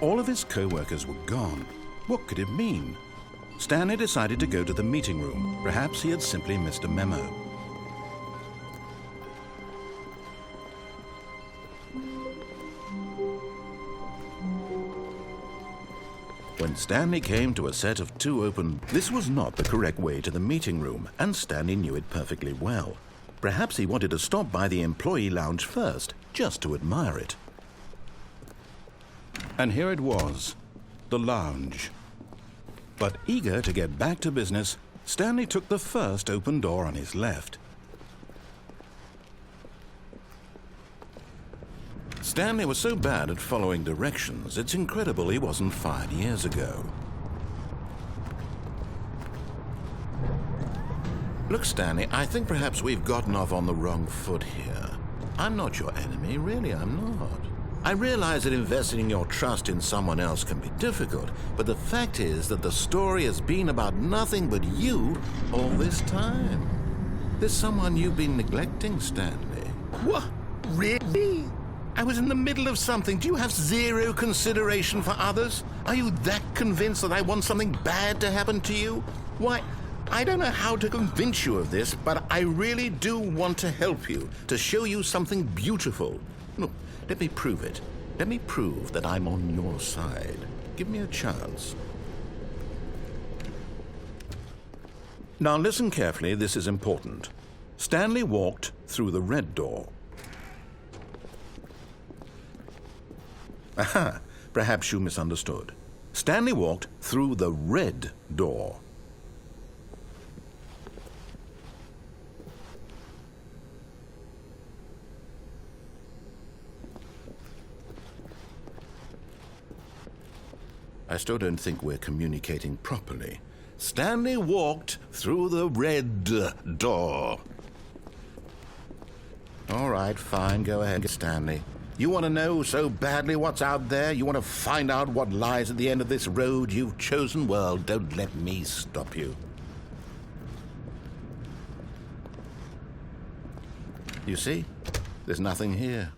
All of his co-workers were gone. What could it mean? Stanley decided to go to the meeting room. Perhaps he had simply missed a memo. When Stanley came to a set of 2 open, this was not the correct way to the meeting room, and Stanley knew it perfectly well. Perhaps he wanted to stop by the employee lounge first, just to admire it. And here it was, the lounge. But eager to get back to business, Stanley took the first open door on his left. Stanley was so bad at following directions, it's incredible he wasn't fired years ago. Look, Stanley, I think perhaps we've gotten off on the wrong foot here. I'm not your enemy, really, I'm not. I realize that investing your trust in someone else can be difficult, but the fact is that the story has been about nothing but you all this time. There's someone you've been neglecting, Stanley. What? Really? I was in the middle of something. Do you have zero consideration for others? Are you that convinced that I want something bad to happen to you? Why, I don't know how to convince you of this, but I really do want to help you, to show you something beautiful. Look, let me prove it. Let me prove that I'm on your side. Give me a chance. Now listen carefully, this is important. Stanley walked through the red door. Aha, perhaps you misunderstood. Stanley walked through the red door. I still don't think we're communicating properly. Stanley walked through the red door. All right, fine, go ahead, Stanley. You want to know so badly what's out there? You want to find out what lies at the end of this road you've chosen? Well, don't let me stop you. You see? There's nothing here.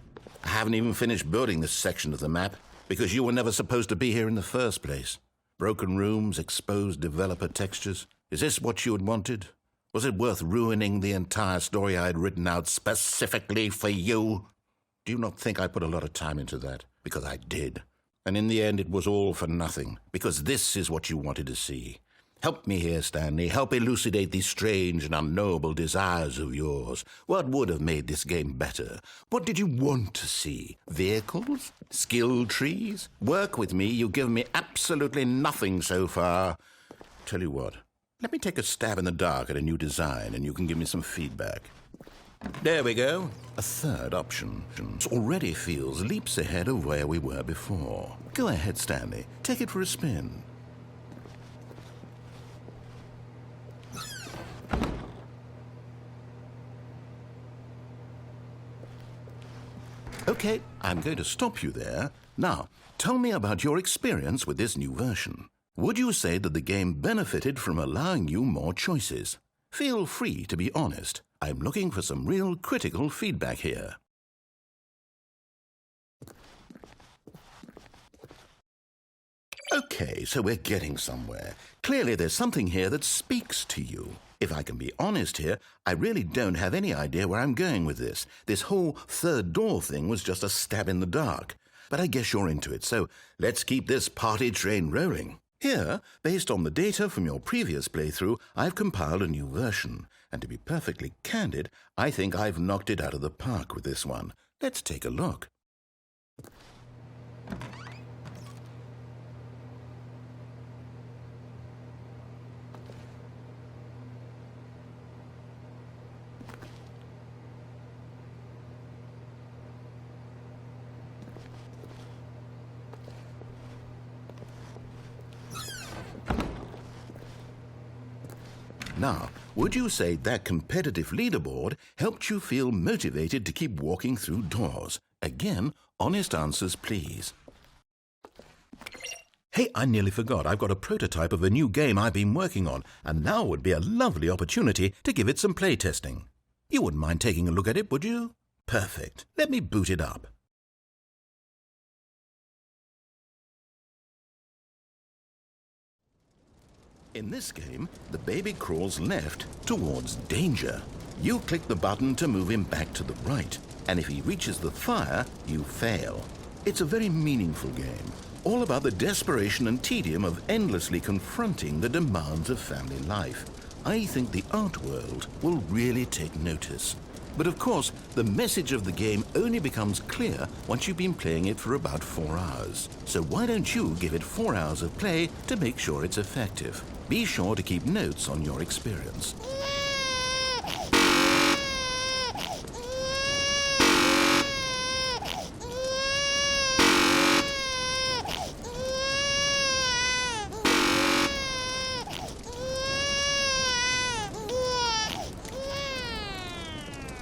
I haven't even finished building this section of the map, because you were never supposed to be here in the first place. Broken rooms, exposed developer textures. Is this what you had wanted? Was it worth ruining the entire story I had written out specifically for you? Do you not think I put a lot of time into that? Because I did. And in the end, it was all for nothing, because this is what you wanted to see. Help me here, Stanley. Help elucidate these strange and unknowable desires of yours. What would have made this game better? What did you want to see? Vehicles? Skill trees? Work with me. You've given me absolutely nothing so far. Tell you what, let me take a stab in the dark at a new design, and you can give me some feedback. There we go. A third option. Already feels leaps ahead of where we were before. Go ahead, Stanley. Take it for a spin. Okay, I'm going to stop you there. Now, tell me about your experience with this new version. Would you say that the game benefited from allowing you more choices? Feel free to be honest. I'm looking for some real critical feedback here. Okay, so we're getting somewhere. Clearly there's something here that speaks to you. If I can be honest here, I really don't have any idea where I'm going with this. This whole third door thing was just a stab in the dark. But I guess you're into it, so let's keep this party train rolling. Here, based on the data from your previous playthrough, I've compiled a new version. And to be perfectly candid, I think I've knocked it out of the park with this one. Let's take a look. Now, would you say that competitive leaderboard helped you feel motivated to keep walking through doors? Again, honest answers, please. Hey, I nearly forgot. I've got a prototype of a new game I've been working on, and now would be a lovely opportunity to give it some playtesting. You wouldn't mind taking a look at it, would you? Perfect. Let me boot it up. In this game, the baby crawls left towards danger. You click the button to move him back to the right, and if he reaches the fire, you fail. It's a very meaningful game, all about the desperation and tedium of endlessly confronting the demands of family life. I think the art world will really take notice. But of course, the message of the game only becomes clear once you've been playing it for about 4 hours. So why don't you give it 4 hours of play to make sure it's effective? Be sure to keep notes on your experience.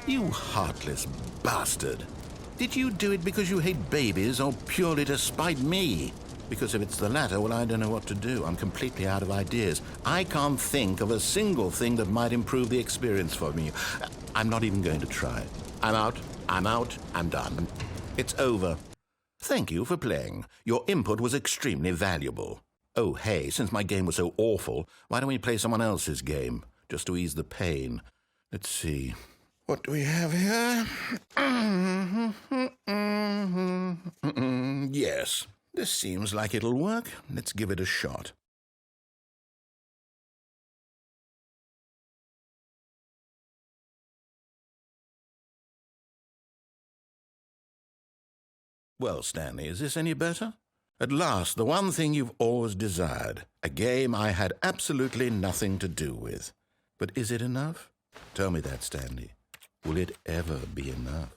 You heartless bastard. Did you do it because you hate babies or purely to spite me? Because if it's the latter, well, I don't know what to do. I'm completely out of ideas. I can't think of a single thing that might improve the experience for me. I'm not even going to try. I'm out, I'm done. It's over. Thank you for playing. Your input was extremely valuable. Oh, hey, since my game was so awful, why don't we play someone else's game, just to ease the pain? Let's see. What do we have here? Yes, this seems like it'll work. Let's give it a shot. Well, Stanley, is this any better? At last, the one thing you've always desired, a game I had absolutely nothing to do with. But is it enough? Tell me that, Stanley. Will it ever be enough?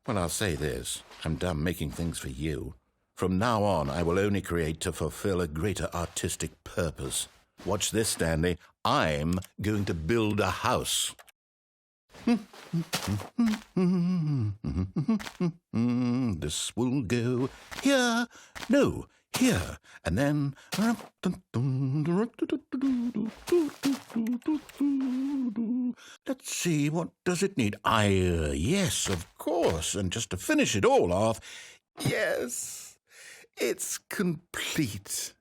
Well, I'll say this. I'm done making things for you. From now on, I will only create to fulfill a greater artistic purpose. Watch this, Stanley. I'm going to build a house. This will go here. No, here. And then... Let's see, what does it need? Yes, of course. And just to finish it all off, yes, it's complete.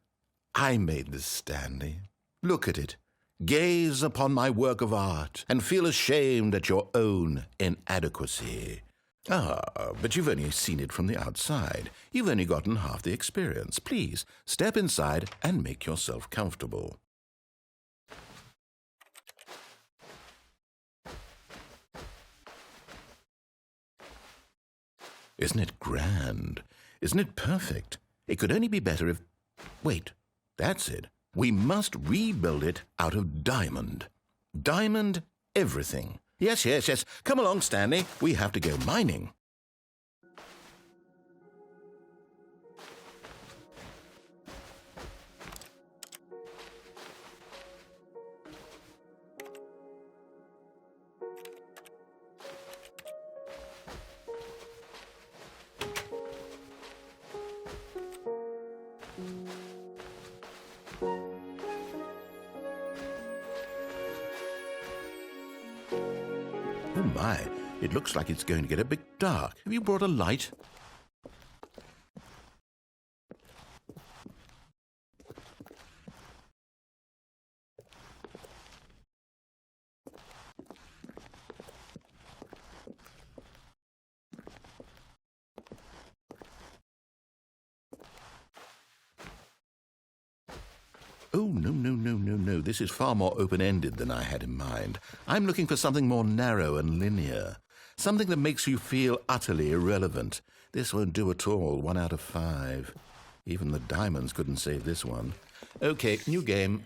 I made this, Stanley. Look at it. Gaze upon my work of art and feel ashamed at your own inadequacy. But you've only seen it from the outside. You've only gotten half the experience. Please, step inside and make yourself comfortable. Isn't it grand? Isn't it perfect? It could only be better if... Wait, that's it. We must rebuild it out of diamond. Diamond everything. Yes. Come along, Stanley. We have to go mining. Oh my, it looks like it's going to get a bit dark. Have you brought a light? Oh, no. This is far more open-ended than I had in mind. I'm looking for something more narrow and linear. Something that makes you feel utterly irrelevant. This won't do at all. 1 out of 5. Even the diamonds couldn't save this one. Okay, new game.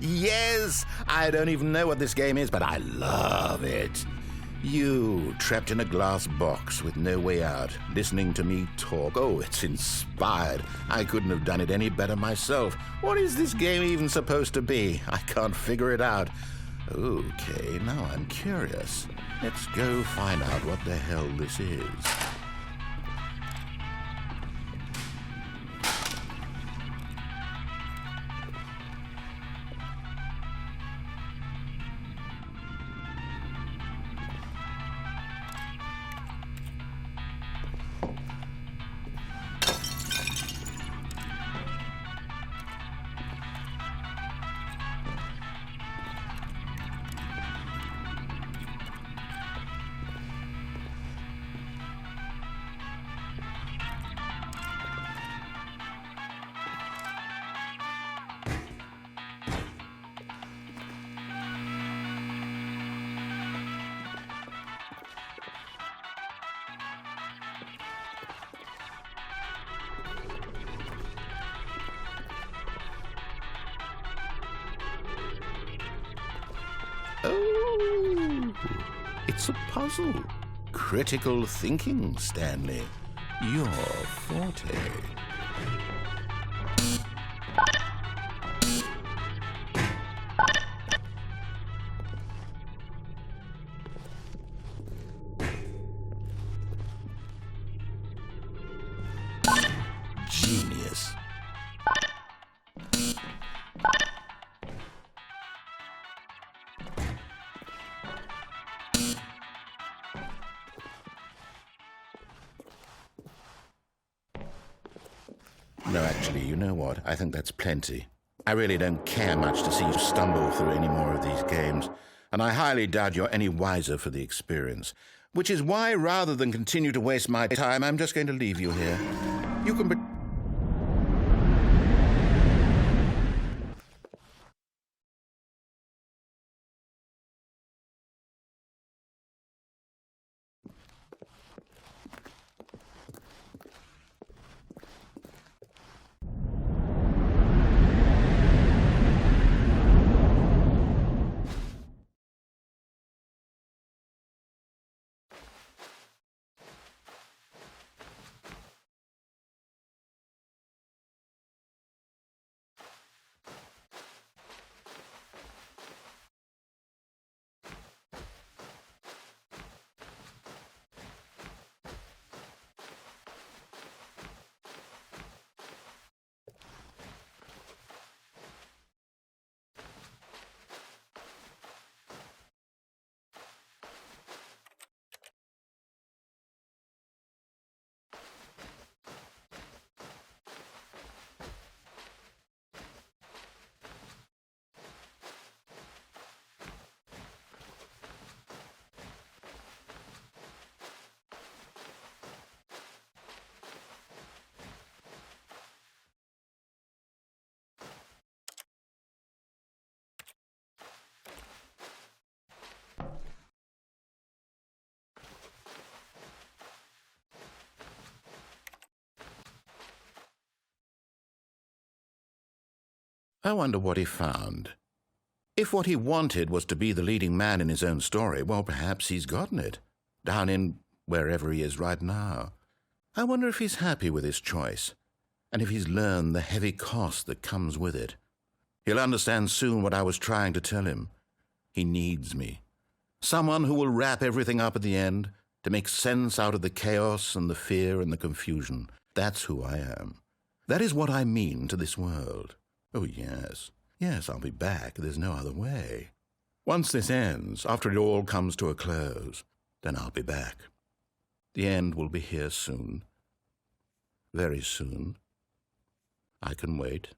Yes! I don't even know what this game is, but I love it. You, trapped in a glass box with no way out, listening to me talk. Oh, it's inspired. I couldn't have done it any better myself. What is this game even supposed to be? I can't figure it out. Okay, now I'm curious. Let's go find out what the hell this is. It's a puzzle. Critical thinking, Stanley. Your forte. Genius. No, actually, you know what? I think that's plenty. I really don't care much to see you stumble through any more of these games, and I highly doubt you're any wiser for the experience. Which is why, rather than continue to waste my time, I'm just going to leave you here. You can... I wonder what he found. If what he wanted was to be the leading man in his own story, well, perhaps he's gotten it, down in wherever he is right now. I wonder if he's happy with his choice, and if he's learned the heavy cost that comes with it. He'll understand soon what I was trying to tell him. He needs me. Someone who will wrap everything up at the end, to make sense out of the chaos and the fear and the confusion. That's who I am. That is what I mean to this world. Oh, yes. Yes, I'll be back. There's no other way. Once this ends, after it all comes to a close, then I'll be back. The end will be here soon. Very soon. I can wait.